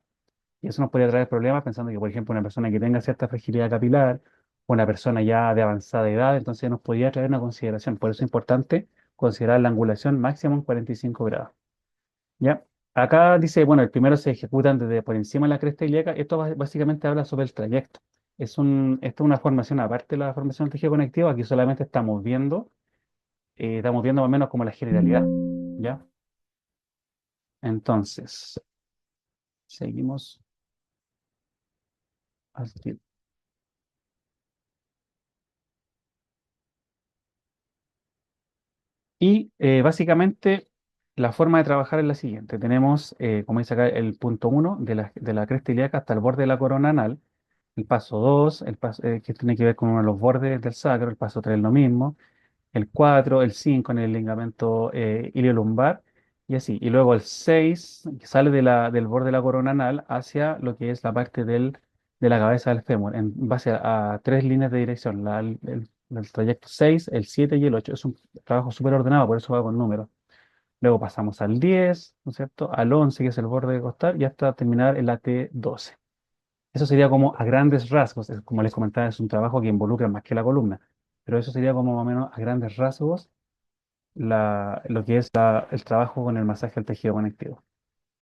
Y eso nos podría traer problemas pensando que, por ejemplo, una persona que tenga cierta fragilidad capilar, o una persona ya de avanzada edad, entonces nos podría traer una consideración. Por eso es importante considerar la angulación máxima en 45 grados. ¿Ya? Acá dice, bueno, el primero se ejecutan desde por encima de la cresta ilíaca. Esto básicamente habla sobre el trayecto. Esto es una formación, aparte de la formación del tejido conectivo, aquí solamente estamos viendo más o menos como la generalidad. ¿Ya? Entonces, seguimos así. Y básicamente la forma de trabajar es la siguiente. Tenemos, como dice acá, el punto uno de la cresta ilíaca hasta el borde de la corona anal. El paso 2 que tiene que ver con uno de los bordes del sacro. El paso 3 lo mismo. El 4 el 5 en el ligamento iliolumbar, y así. Y luego el 6 que sale del borde de la corona anal hacia lo que es la parte de la cabeza del fémur, en base a tres líneas de dirección, el trayecto 6 el 7 y el 8. Es un trabajo súper ordenado, por eso va con números. Luego pasamos al 10, ¿no es cierto? Al 11 que es el borde costal, y hasta terminar el AT12. Eso sería como a grandes rasgos, como les comentaba, es un trabajo que involucra más que la columna, pero eso sería como más o menos a grandes rasgos lo que es el trabajo con el masaje al tejido conectivo.